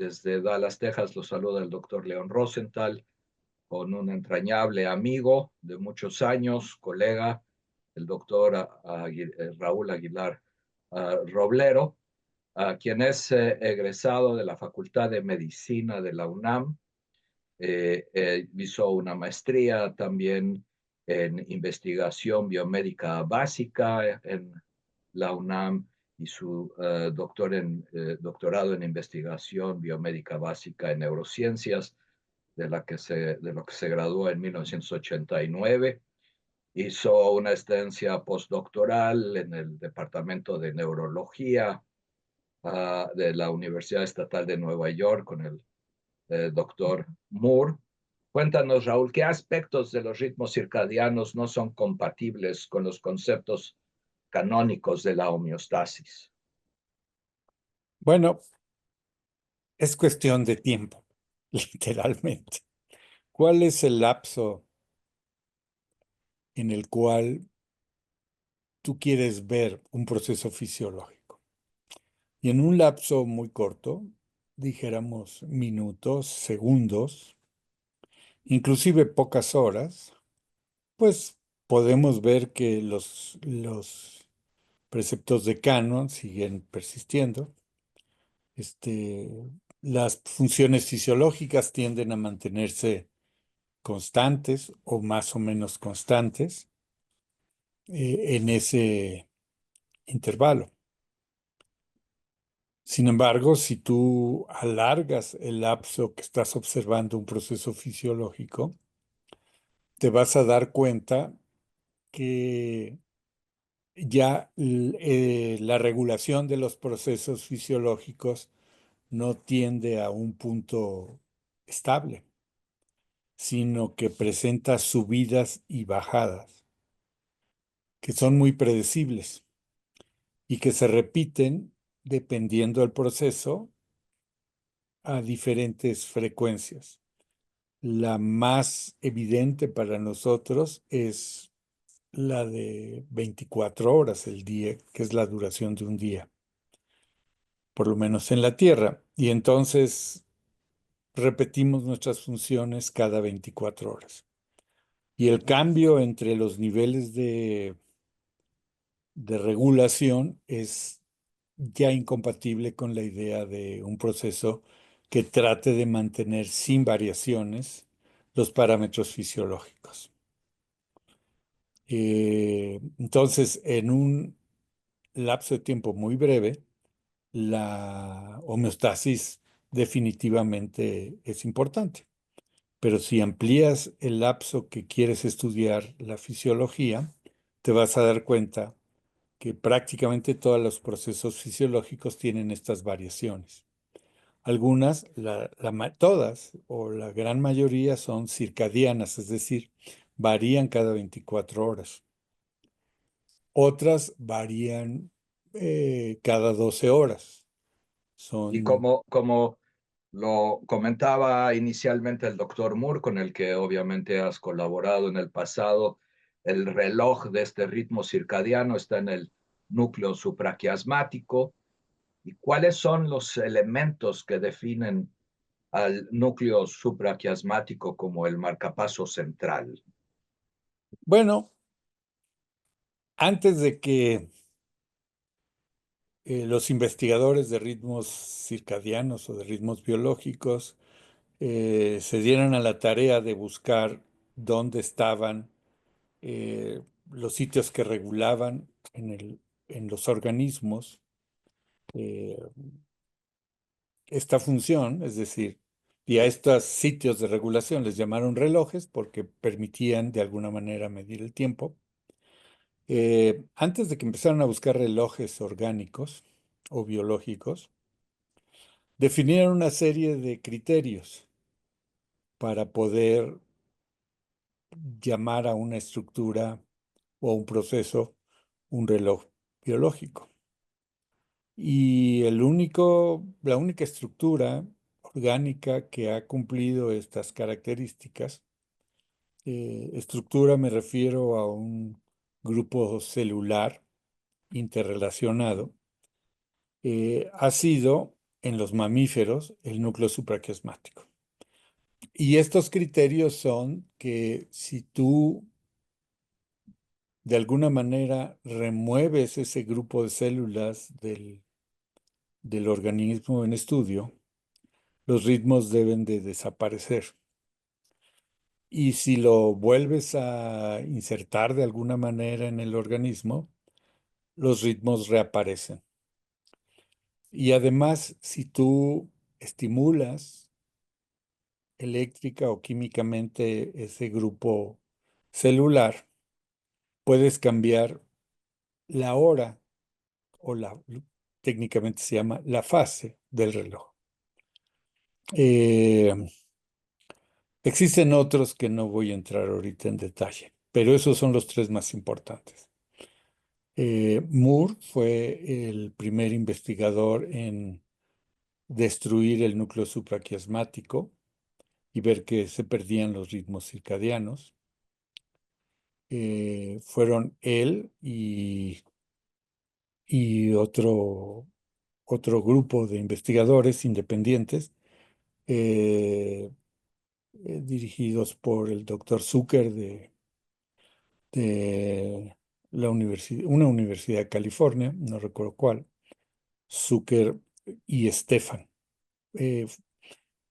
Desde Dallas, Texas, los saluda el doctor León Rosenthal, con un entrañable amigo de muchos años, colega, el doctor Raúl Aguilar Roblero, quien es egresado de la Facultad de Medicina de la UNAM. Hizo una maestría también en investigación biomédica básica en la UNAM y su doctorado en investigación biomédica básica en neurociencias, de lo que se graduó en 1989. Hizo una estancia postdoctoral en el Departamento de Neurología de la Universidad Estatal de Nueva York con el doctor Moore. Cuéntanos, Raúl, ¿qué aspectos de los ritmos circadianos no son compatibles con los conceptos canónicos de la homeostasis? Bueno, es cuestión de tiempo, literalmente. ¿Cuál es el lapso en el cual tú quieres ver un proceso fisiológico? Y en un lapso muy corto, dijéramos minutos, segundos, inclusive pocas horas, pues podemos ver que los preceptos de Canon siguen persistiendo. Las funciones fisiológicas tienden a mantenerse constantes o más o menos constantes en ese intervalo. Sin embargo, si tú alargas el lapso que estás observando un proceso fisiológico, te vas a dar cuenta que ya la regulación de los procesos fisiológicos no tiende a un punto estable, sino que presenta subidas y bajadas, que son muy predecibles y que se repiten dependiendo del proceso a diferentes frecuencias. La más evidente para nosotros es la de 24 horas el día, que es la duración de un día, por lo menos en la Tierra. Y entonces repetimos nuestras funciones cada 24 horas. Y el cambio entre los niveles de regulación es ya incompatible con la idea de un proceso que trate de mantener sin variaciones los parámetros fisiológicos. Entonces, en un lapso de tiempo muy breve, la homeostasis definitivamente es importante. Pero si amplías el lapso que quieres estudiar la fisiología, te vas a dar cuenta que prácticamente todos los procesos fisiológicos tienen estas variaciones. Algunas, todas o la gran mayoría son circadianas, es decir, varían cada 24 horas. Otras varían cada 12 horas. Y Son, como lo comentaba inicialmente el doctor Moore, con el que obviamente has colaborado en el pasado, el reloj de este ritmo circadiano está en el núcleo supraquiasmático. ¿Y cuáles son los elementos que definen al núcleo supraquiasmático como el marcapaso central? bueno, antes de que los investigadores de ritmos circadianos o de ritmos biológicos se dieran a la tarea de buscar dónde estaban los sitios que regulaban en los organismos eh, esta función, es decir, y a estos sitios de regulación les llamaron relojes porque permitían de alguna manera medir el tiempo. Antes de que empezaran a buscar relojes orgánicos o biológicos, definieron una serie de criterios para poder llamar a una estructura o a un proceso un reloj biológico. Y la única estructura orgánica que ha cumplido estas características, estructura me refiero a un grupo celular interrelacionado, ha sido en los mamíferos el núcleo supraquiasmático. Y estos criterios son que si tú de alguna manera remueves ese grupo de células del organismo en estudio, los ritmos deben de desaparecer. Y si lo vuelves a insertar de alguna manera en el organismo, los ritmos reaparecen. Y además, si tú estimulas eléctrica o químicamente ese grupo celular, puedes cambiar la hora o técnicamente se llama la fase del reloj. Eh, Existen otros que no voy a entrar ahorita en detalle, pero esos son los tres más importantes. Moore fue el primer investigador en destruir el núcleo supraquiasmático y ver que se perdían los ritmos circadianos. Fueron él y otro grupo de investigadores independientes dirigidos por el doctor Zucker de una universidad de California, no recuerdo cuál, Zucker y Stefan. Eh,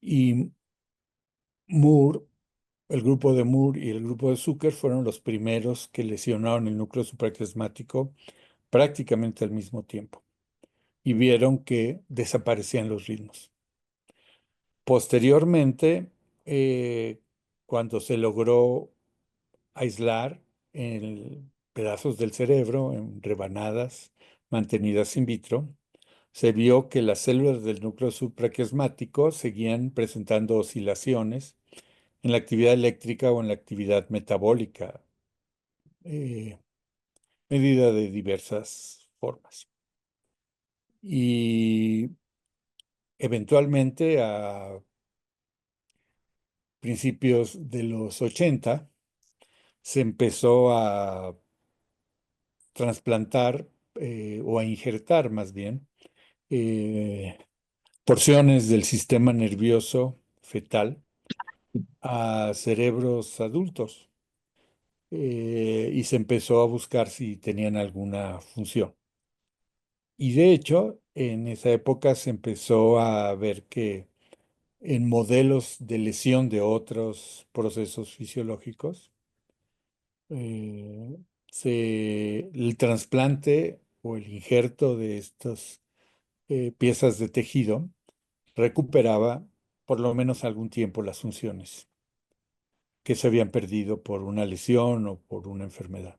y Moore, el grupo de Moore y el grupo de Zucker fueron los primeros que lesionaron el núcleo supraquiasmático prácticamente al mismo tiempo y vieron que desaparecían los ritmos. Posteriormente, cuando se logró aislar en pedazos del cerebro, en rebanadas mantenidas in vitro, se vio que las células del núcleo supraquiasmático seguían presentando oscilaciones en la actividad eléctrica o en la actividad metabólica, eh, medida de diversas formas. Y eventualmente, a principios de los 80, se empezó a trasplantar o a injertar más bien eh, porciones del sistema nervioso fetal a cerebros adultos y se empezó a buscar si tenían alguna función. Y de hecho, en esa época se empezó a ver que en modelos de lesión de otros procesos fisiológicos, eh, el trasplante o el injerto de estas piezas de tejido recuperaba por lo menos algún tiempo las funciones que se habían perdido por una lesión o por una enfermedad.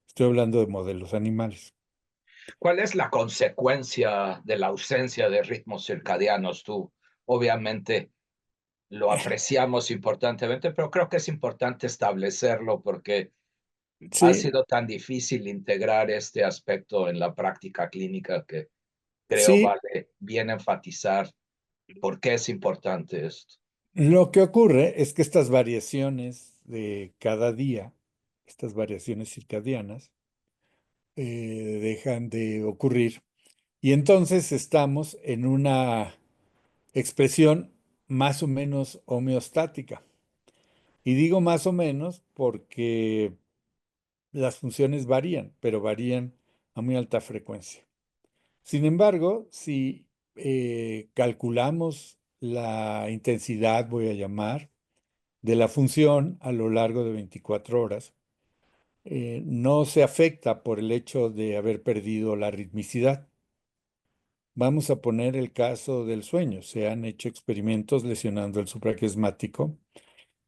Estoy hablando de modelos animales. ¿Cuál es la consecuencia de la ausencia de ritmos circadianos? Tú, obviamente, lo apreciamos importantemente, pero creo que es importante establecerlo porque ha Sí, sido tan difícil integrar este aspecto en la práctica clínica que creo sí, vale bien enfatizar por qué es importante esto. lo que ocurre es que estas variaciones de cada día, estas variaciones circadianas, dejan de ocurrir y entonces estamos en una expresión más o menos homeostática. Y digo más o menos porque las funciones varían, pero varían a muy alta frecuencia. Sin embargo, si calculamos la intensidad, voy a llamar, de la función a lo largo de 24 horas, no se afecta por el hecho de haber perdido la ritmicidad. Vamos a poner el caso del sueño. Se han hecho experimentos lesionando el supraquiasmático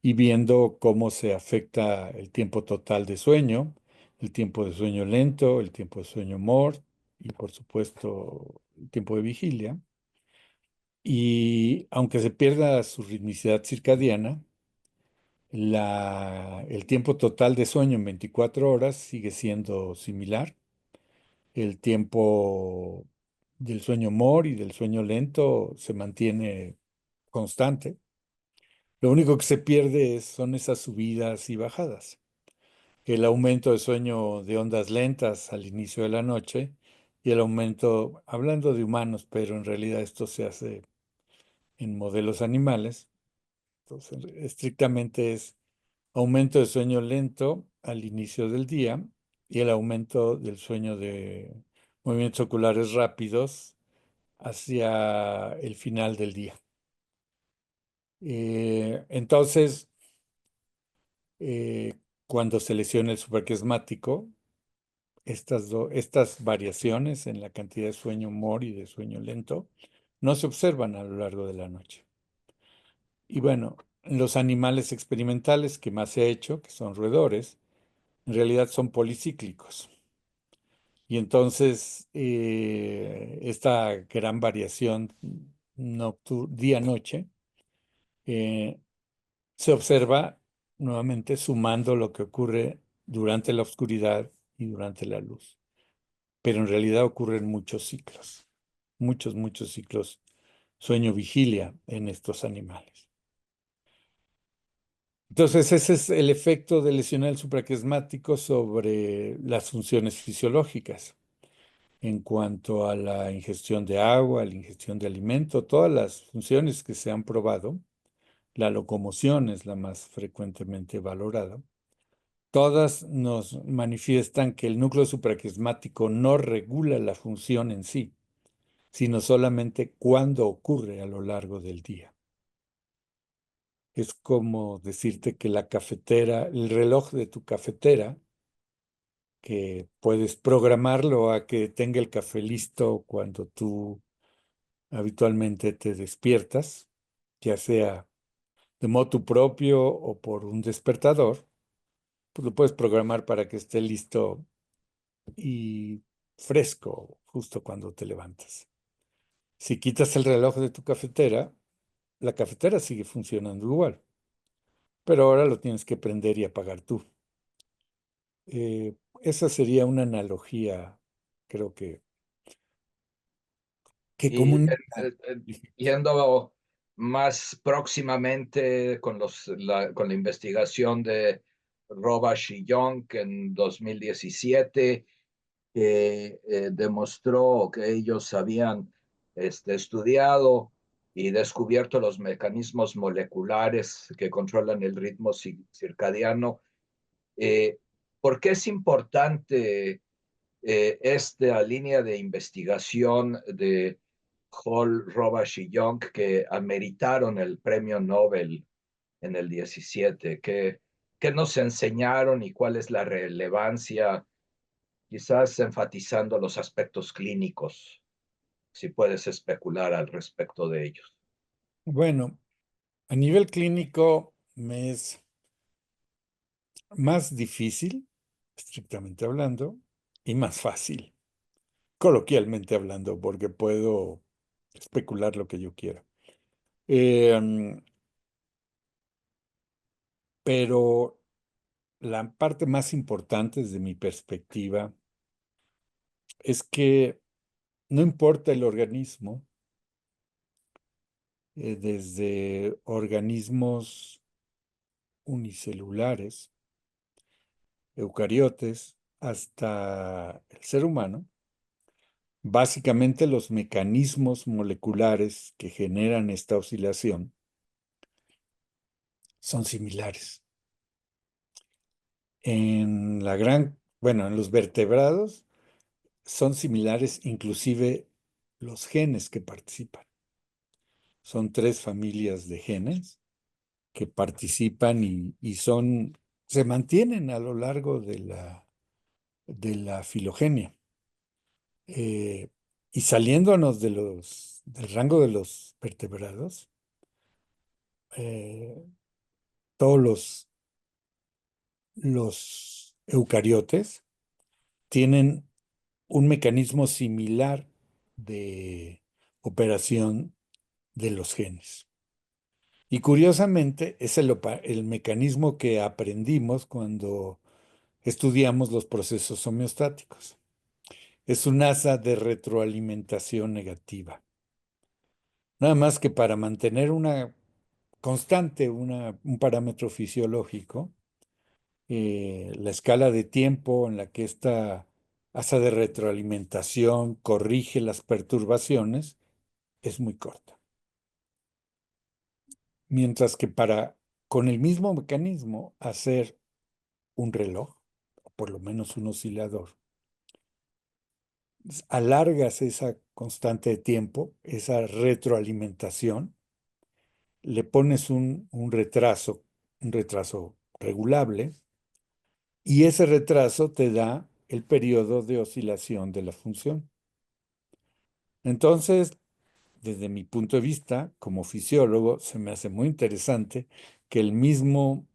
y viendo cómo se afecta el tiempo total de sueño, el tiempo de sueño lento, el tiempo de sueño MOR y por supuesto el tiempo de vigilia. Y aunque se pierda su ritmicidad circadiana, el tiempo total de sueño en 24 horas sigue siendo similar. El tiempo del sueño MOR y del sueño lento se mantiene constante. Lo único que se pierde son esas subidas y bajadas. El aumento de sueño de ondas lentas al inicio de la noche y el aumento, hablando de humanos, pero en realidad esto se hace en modelos animales. Entonces, estrictamente es aumento de sueño lento al inicio del día y el aumento del sueño de movimientos oculares rápidos hacia el final del día. Entonces, eh, cuando se lesiona el supraquiasmático, estas variaciones en la cantidad de sueño humor y de sueño lento no se observan a lo largo de la noche. Y bueno, los animales experimentales que más se ha hecho, que son roedores, en realidad son policíclicos. Y entonces esta gran variación día-noche se observa nuevamente sumando lo que ocurre durante la oscuridad y durante la luz. Pero en realidad ocurren muchos ciclos, muchos ciclos sueño-vigilia en estos animales. Entonces, ese es el efecto de lesional supraquiasmático sobre las funciones fisiológicas en cuanto a la ingestión de agua, la ingestión de alimento, todas las funciones que se han probado. La locomoción es la más frecuentemente valorada. Todas nos manifiestan que el núcleo supraquiasmático no regula la función en sí, sino solamente cuando ocurre a lo largo del día. Es como decirte que la cafetera, el reloj de tu cafetera, que puedes programarlo a que tenga el café listo cuando tú habitualmente te despiertas, ya sea de motu propio o por un despertador, pues lo puedes programar para que esté listo y fresco justo cuando te levantas. Si quitas el reloj de tu cafetera, la cafetera sigue funcionando igual, pero ahora lo tienes que prender y apagar tú. Esa sería una analogía, creo que Y comunica. yendo más próximamente con, con la investigación de Robash y Young en 2017, que demostró que ellos habían estudiado y descubierto los mecanismos moleculares que controlan el ritmo circadiano. Eh, ¿Por qué es importante esta línea de investigación de Hall, Robash y Young que ameritaron el premio Nobel en el 17? ¿Qué nos enseñaron y cuál es la relevancia? Quizás enfatizando los aspectos clínicos, si puedes especular al respecto de ellos. Bueno, a nivel clínico me es más difícil, estrictamente hablando, y más fácil, coloquialmente hablando, porque puedo especular lo que yo quiera. Pero la parte más importante desde mi perspectiva es que no importa el organismo, desde organismos unicelulares, eucariotes, hasta el ser humano, básicamente los mecanismos moleculares que generan esta oscilación son similares. Bueno, en los vertebrados son similares inclusive los genes que participan. Son tres familias de genes que participan se mantienen a lo largo de la filogenia. Eh, y saliéndonos del rango de los vertebrados, eh, todos los eucariotes tienen un mecanismo similar de operación de los genes. Y curiosamente es el mecanismo que aprendimos cuando estudiamos los procesos homeostáticos. Es un asa de retroalimentación negativa. Nada más que para mantener una constante, un parámetro fisiológico, la escala de tiempo en la que esta hace de retroalimentación, corrige las perturbaciones, es muy corta. Mientras que con el mismo mecanismo, hacer un reloj, o por lo menos un oscilador, alargas esa constante de tiempo, esa retroalimentación, le pones un retraso regulable, y ese retraso te da el periodo de oscilación de la función. Entonces, desde mi punto de vista, como fisiólogo, se me hace muy interesante que el mismo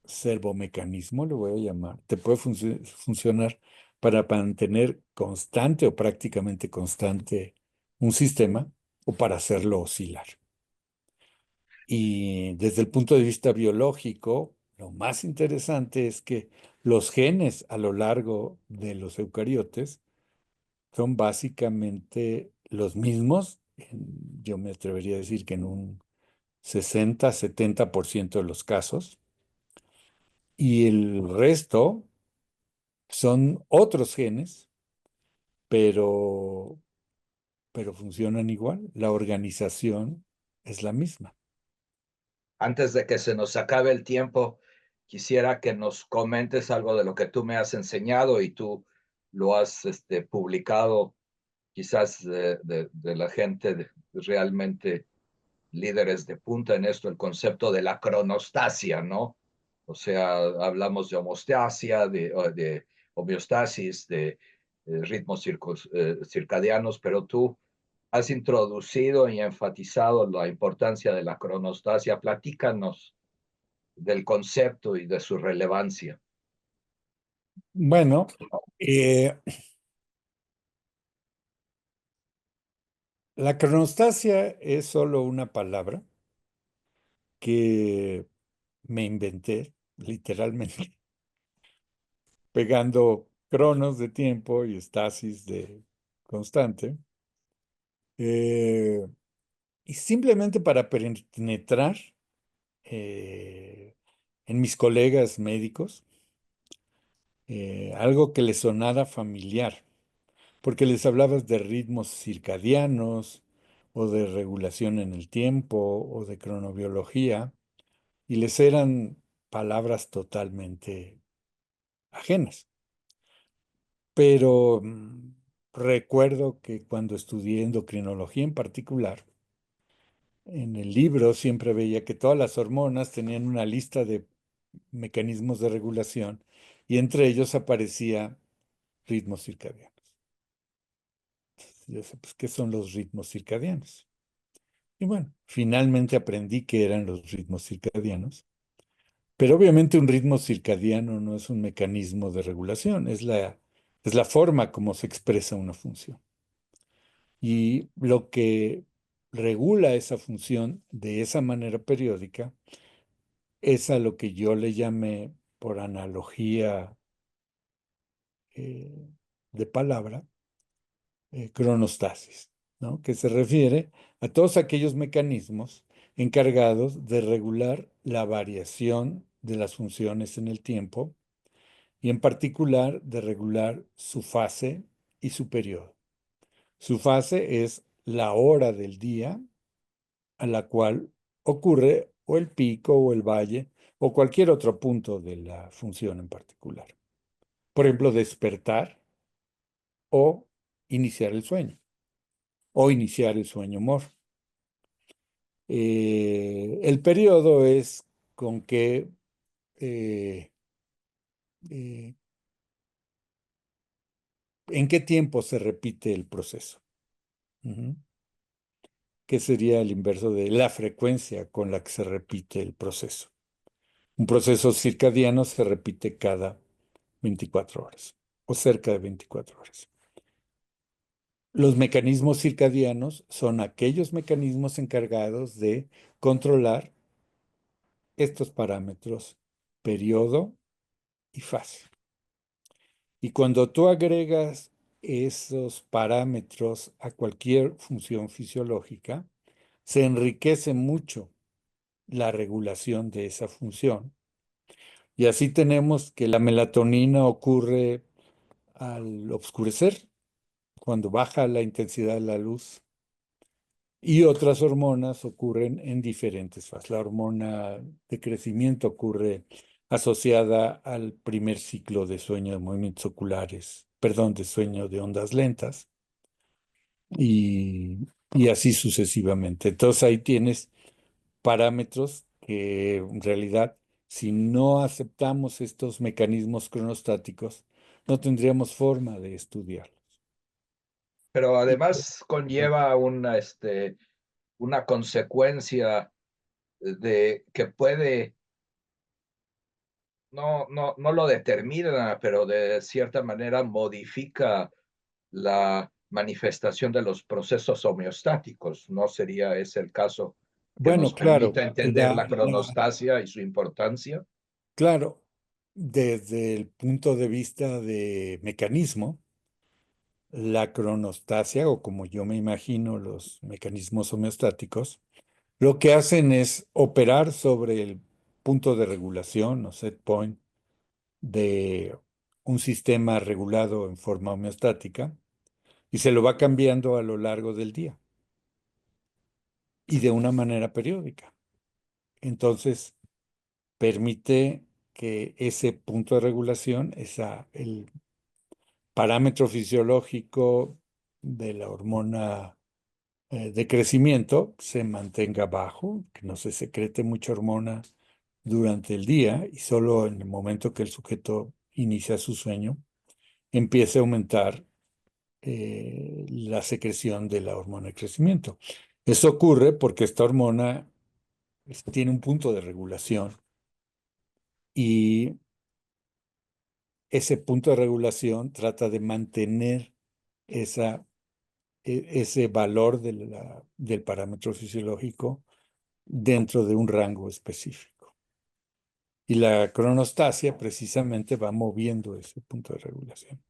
servomecanismo, lo voy a llamar, te puede funcionar para mantener constante o prácticamente constante un sistema o para hacerlo oscilar. Y desde el punto de vista biológico, lo más interesante es que los genes a lo largo de los eucariotes son básicamente los mismos. Yo me atrevería a decir que en un 60-70% de los casos, y el resto son otros genes, pero, pero funcionan igual. La organización es la misma. Antes de que se nos acabe el tiempo, quisiera que nos comentes algo de lo que tú me has enseñado y tú lo has publicado, quizás de la gente realmente líderes de punta en esto, el concepto de la cronostasia, ¿no? O sea, hablamos de homostasia, de homeostasis, de ritmos circadianos, pero tú has introducido y enfatizado la importancia de la cronostasia. Platícanos del concepto y de su relevancia. Bueno, eh, la cronostasia es solo una palabra que me inventé, literalmente, pegando cronos de tiempo y estasis de constante, eh, y simplemente para penetrar eh, en mis colegas médicos, algo que les sonara familiar, porque les hablabas de ritmos circadianos o de regulación en el tiempo o de cronobiología, y les eran palabras totalmente ajenas. Pero recuerdo que cuando estudié endocrinología en particular, en el libro siempre veía que todas las hormonas tenían una lista de mecanismos de regulación y entre ellos aparecía ritmos circadianos. Y yo decía, pues, ¿qué son los ritmos circadianos? Y bueno, finalmente aprendí que eran los ritmos circadianos, pero obviamente un ritmo circadiano no es un mecanismo de regulación, es la forma como se expresa una función. Y lo que regula esa función de esa manera periódica es a lo que yo le llamé, por analogía eh, de palabra, cronostasis, ¿no? Que se refiere a todos aquellos mecanismos encargados de regular la variación de las funciones en el tiempo y en particular de regular su fase y su periodo. Su fase es la hora del día a la cual ocurre o el pico o el valle o cualquier otro punto de la función en particular. Por ejemplo, despertar o iniciar el sueño o iniciar el sueño mor. El periodo es con qué, eh, eh, en qué tiempo se repite el proceso. Ujú. Que sería el inverso de la frecuencia con la que se repite el proceso. Un proceso circadiano se repite cada 24 horas o cerca de 24 horas. Los mecanismos circadianos son aquellos mecanismos encargados de controlar estos parámetros, periodo y fase. Y cuando tú agregas esos parámetros a cualquier función fisiológica, se enriquece mucho la regulación de esa función. Y así tenemos que la melatonina ocurre al oscurecer, cuando baja la intensidad de la luz. Y otras hormonas ocurren en diferentes fases. La hormona de crecimiento ocurre asociada al primer ciclo de sueño de movimientos oculares, perdón, de sueño de ondas lentas y así sucesivamente. Entonces ahí tienes parámetros que en realidad, si no aceptamos estos mecanismos cronostáticos, no tendríamos forma de estudiarlos. Pero Y- además conlleva una consecuencia de que puede, no lo determina, pero de cierta manera modifica la manifestación de los procesos homeostáticos. ¿No sería ese el caso que Bueno, nos claro, permita entender la cronostasia y su importancia? claro, desde el punto de vista de mecanismo, la cronostasia, o como yo me imagino los mecanismos homeostáticos, lo que hacen es operar sobre el punto de regulación o set point de un sistema regulado en forma homeostática y se lo va cambiando a lo largo del día y de una manera periódica. Entonces, permite que ese punto de regulación, el parámetro fisiológico de la hormona de crecimiento se mantenga bajo, que no se secrete mucha hormona durante el día y solo en el momento que el sujeto inicia su sueño empiece a aumentar la secreción de la hormona de crecimiento. Eso ocurre porque esta hormona tiene un punto de regulación y ese punto de regulación trata de mantener ese valor del parámetro fisiológico dentro de un rango específico. Y la cronostasia precisamente va moviendo ese punto de regulación.